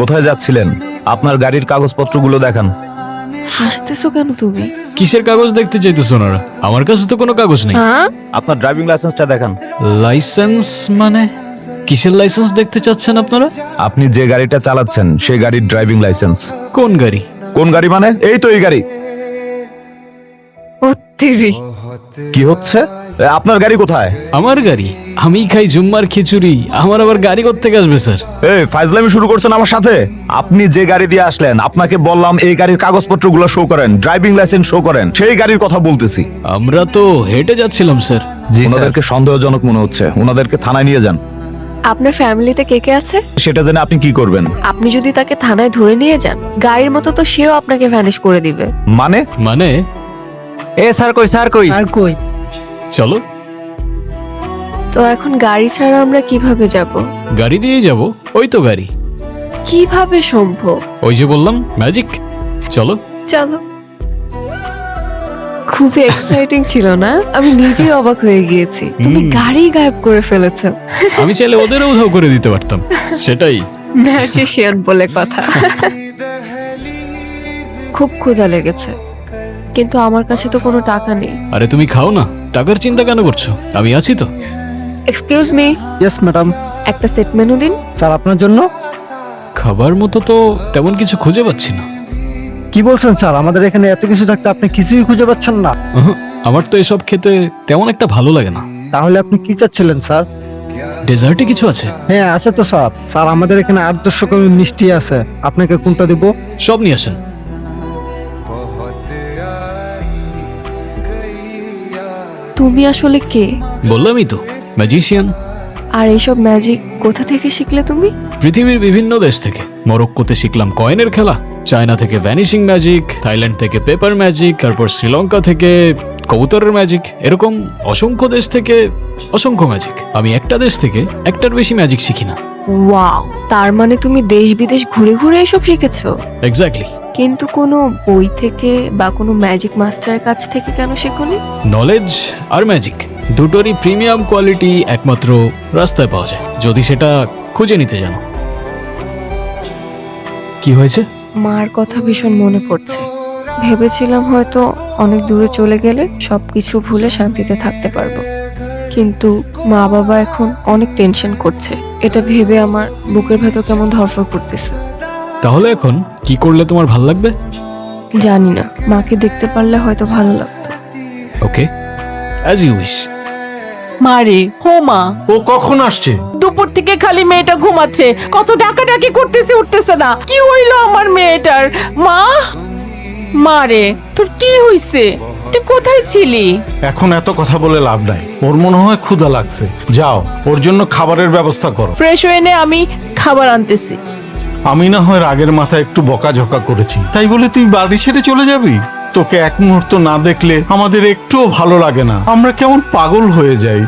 কোথায় যাচ্ছিলেন? আপনার গাড়ির কাগজপত্রগুলো দেখান। হাসতেছো কেন তুমি? কিসের কাগজ দেখতে চাইতেছো ওনারা? আমার কাছে তো কোনো কাগজ নেই। হ্যাঁ, আপনার ড্রাইভিং লাইসেন্সটা দেখান। লাইসেন্স মানে? কিসের লাইসেন্স দেখতে চাচ্ছেন আপনারা? আপনি যে গাড়িটা চালাচ্ছেন সেই গাড়ির ড্রাইভিং লাইসেন্স। কোন গাড়ি? কোন গাড়ি মানে? এই তো এই গাড়ি। অত্তিরি। কি হচ্ছে? আপনার গাড়ি কোথায়? আমার গাড়ি? আমি খাই জুম্মার খিচুড়ি, আমার আবার গাড়ি কোত্থেকে আসবে স্যার? এই ফাইজলামি শুরু করছেন আমার সাথে? আপনি যে গাড়ি দিয়ে আসলেন, আপনাকে বললাম এই গাড়ির কাগজপত্রগুলো শো করেন, ড্রাইভিং লাইসেন্স শো করেন। সেই গাড়ির কথা বলতেছি। আমরা তো হেঁটে যাচ্ছিলাম স্যার। ওনাদেরকে সন্দেহজনক মনে হচ্ছে, ওনাদেরকে থানায় নিয়ে যান। আপনার ফ্যামিলিতে কে কে আছে? সেটা জেনে আপনি কি করবেন? আপনি যদি তাকে থানায় ধরে নিয়ে যান, গাড়ির মতো তো সেও আপনাকে ভ্যানিশ করে দিবে। মানে? মানে এ স্যার কই, স্যার কই? আর কই? চলো। তো এখন গাড়ি ছাড়া আমরা কিভাবে যাব? গাড়ি দিয়েই যাব। ওই তো গাড়ি। কিভাবে সম্ভব? ওই যে বললাম, ম্যাজিক। চলো। চলো। খুবই এক্সাইটিং ছিল না? আমি নিজেই অবাক হয়ে গিয়েছি। তুমি গাড়ি গায়েব করে ফেলেছো। আমি চাইলে ওদেরও উধাও করে দিতে পারতাম। সেটাই। ম্যাজিশিয়ান বলে কথা। খুব ক্ষুধা লেগেছে, কিন্তু আমার কাছে তো কোনো টাকা নেই। আরে তুমি খাও না, টাকার চিন্তা কেন করছো? আমি আছি তো। Excuse me, yes madam. একটা সেট মেনু দিন। স্যার আপনার জন্য। খাবার মতো তো তেমন কিছু খুঁজে পাচ্ছি না। কি বলছেন স্যার? আমাদের এখানে এত কিছু থাকতে আপনি কিছুই খুঁজে পাচ্ছেন না? আমার তো এসব খেতে তেমন একটা ভালো লাগে না। তাহলে আপনি কি চাচ্ছিলেন স্যার? ডেজার্টে কিছু আছে? হ্যাঁ আছে তো স্যার। স্যার আমাদের এখানে 8-10 রকমের মিষ্টি আছে, আপনাকে কোনটা দিব? সব নিয়ে আসেন। তুমি আসলে কে? বললামই তো, ম্যাজিশিয়ান। আর এইসব ম্যাজিক কোথা থেকে শিখলে তুমি? পৃথিবীর বিভিন্ন দেশ থেকে। মরক্কোতে শিখলাম কয়েনের খেলা, চায়না থেকে ভ্যানিশিং ম্যাজিক, থাইল্যান্ড থেকে পেপার ম্যাজিক, তারপর শ্রীলঙ্কা থেকে কবুতরের ম্যাজিক। এরকম অসংখ্য দেশ থেকে অসংখ্য ম্যাজিক। আমি একটা দেশ থেকে একটার বেশি ম্যাজিক শিখি না। ওয়াও, তার মানে তুমি দেশ বিদেশ ঘুরে ঘুরে এসব শিখেছো? এক্স্যাক্টলি। কিন্তু কোনো বই থেকে বা কোনো ম্যাজিক মাস্টারের কাছ থেকে কেন শেখোনি? নলেজ আর ম্যাজিক দুটোরই প্রিমিয়াম কোয়ালিটি একমাত্র রাস্তায় পাওয়া যায়, যদি সেটা খুঁজে নিতে জানো। কি হয়েছে? মার কথা ভীষণ মনে পড়ছে। ভেবেছিলাম হয়তো অনেক দূরে চলে গেলে সবকিছু ভুলে শান্তিতে থাকতে পারবো, কিন্তু মা বাবা এখন অনেক টেনশন করছে। এটা ভেবে আমার বুকের ভেতর কেমন ধরফর করতেছে। তাহলে এখন কি করলে তোমার ভাল লাগবে? জানি না, মাকে দেখতে পারলে হয়তো ভালো লাগতো। ওকে, অ্যাজ ইউ উইশ। মারে হো মা, ও কখন আসছে? দুপুর থেকে খালি মেয়েটা ঘুমাচ্ছে, কত ডাকাডাকি করতেছে, উঠতেছে না। কি হইলো আমার মেয়েটার? মা, মারে তোর কি হইছে? তুই কোথায় ছিলি? এখন এত কথা বলে লাভ নাই। ওর মনে হয় ক্ষুধা লাগছে, যাও ওর জন্য খাবারের ব্যবস্থা করো। ফ্রেশ হয়ে নে, আমি খাবার আনতেছি। আমি না হয় রাগের মাথায় একটু বকাঝকা করেছি, তাই বলে তুই বাড়ি ছেড়ে চলে যাবি? তোকে এক মুহূর্ত না দেখলে আমাদের একটুও ভালো লাগে না, আমরা কেমন পাগল হয়ে যাই।